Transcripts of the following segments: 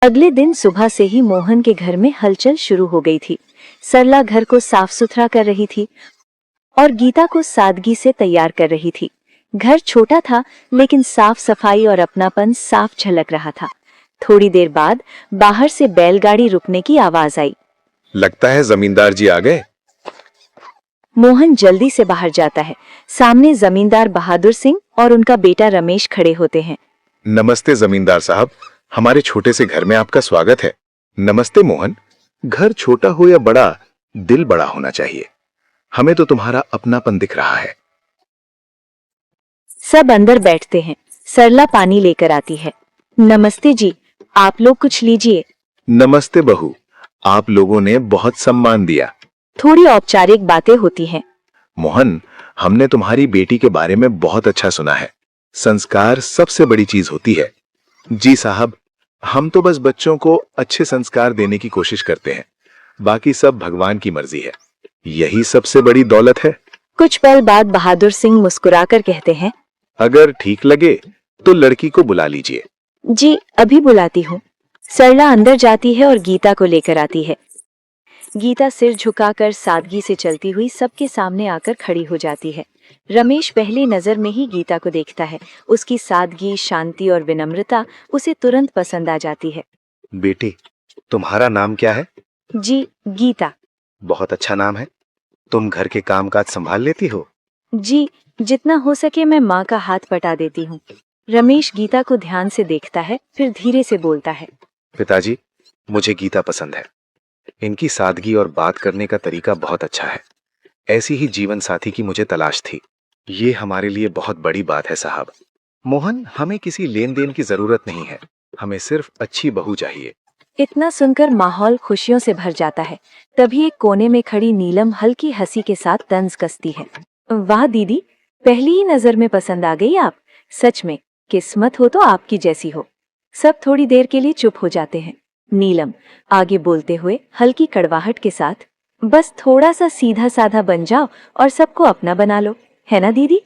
अगले दिन सुबह से ही मोहन के घर में हलचल शुरू हो गई थी। सरला घर को साफ सुथरा कर रही थी और गीता को सादगी से तैयार कर रही थी। घर छोटा था लेकिन साफ सफाई और अपनापन साफ झलक रहा था। थोड़ी देर बाद बाहर से बैलगाड़ी रुकने की आवाज आई। लगता है जमींदार जी आ गए। मोहन जल्दी से बाहर जाता है। सामने जमींदार बहादुर सिंह और उनका बेटा रमेश खड़े होते हैं। नमस्ते जमींदार साहब, हमारे छोटे से घर में आपका स्वागत है। नमस्ते मोहन, घर छोटा हो या बड़ा, दिल बड़ा होना चाहिए। हमें तो तुम्हारा अपनापन दिख रहा है। सब अंदर बैठते हैं। सरला पानी लेकर आती है। नमस्ते जी, आप लोग कुछ लीजिए। नमस्ते बहू, आप लोगों ने बहुत सम्मान दिया। थोड़ी औपचारिक बातें होती हैं। मोहन, हमने तुम्हारी बेटी के बारे में बहुत अच्छा सुना है। संस्कार सबसे बड़ी चीज होती है। जी साहब, हम तो बस बच्चों को अच्छे संस्कार देने की कोशिश करते हैं। बाकी सब भगवान की मर्जी है। यही सबसे बड़ी दौलत है। कुछ पल बाद बहादुर सिंह मुस्कुराकर कहते हैं, अगर ठीक लगे तो लड़की को बुला लीजिए। जी अभी बुलाती हूँ। सरला अंदर जाती है और गीता को लेकर आती है। गीता सिर झुकाकर सादगी से चलती हुई सबके सामने आकर खड़ी हो जाती है। रमेश पहली नजर में ही गीता को देखता है। उसकी सादगी, शांति और विनम्रता उसे तुरंत पसंद आ जाती है। बेटी, तुम्हारा नाम क्या है? जी गीता। बहुत अच्छा नाम है। तुम घर के कामकाज संभाल लेती हो? जी, जितना हो सके मैं माँ का हाथ बटा देती हूँ। रमेश गीता को ध्यान से देखता है, फिर धीरे से बोलता है, पिताजी, मुझे गीता पसंद है। इनकी सादगी और बात करने का तरीका बहुत अच्छा है। ऐसी ही जीवन साथी की मुझे तलाश थी। ये हमारे लिए बहुत बड़ी बात है साहब। मोहन, हमें किसी लेन देन की जरूरत नहीं है। हमें सिर्फ अच्छी बहू चाहिए। इतना सुनकर माहौल खुशियों से भर जाता है। तभी एक कोने में खड़ी नीलम हल्की हंसी के साथ तंज कसती है। वाह दीदी, पहली ही नजर में पसंद आ गई आप। सच में किस्मत हो तो आपकी जैसी हो। सब थोड़ी देर के लिए चुप हो जाते हैं। नीलम आगे बोलते हुए हल्की कड़वाहट के साथ, बस थोड़ा सा सीधा साधा बन जाओ और सबको अपना बना लो, है ना दीदी।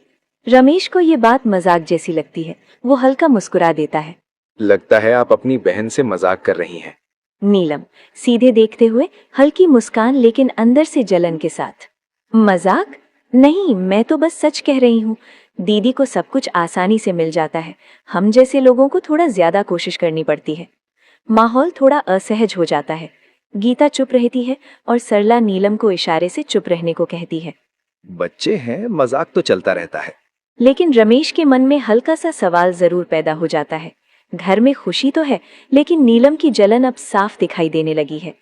रमेश को ये बात मजाक जैसी लगती है। वो हल्का मुस्कुरा देता है। लगता है आप अपनी बहन से मजाक कर रही हैं। नीलम सीधे देखते हुए हल्की मुस्कान, लेकिन अंदर से जलन के साथ। मजाक नहीं, मैं तो बस सच कह रही हूँ। दीदी को सब कुछ आसानी से मिल जाता है। हम जैसे लोगों को थोड़ा ज्यादा कोशिश करनी पड़ती है। माहौल थोड़ा असहज हो जाता है। गीता चुप रहती है और सरला नीलम को इशारे से चुप रहने को कहती है। बच्चे हैं, मजाक तो चलता रहता है। लेकिन रमेश के मन में हल्का सा सवाल जरूर पैदा हो जाता है। घर में खुशी तो है, लेकिन नीलम की जलन अब साफ दिखाई देने लगी है।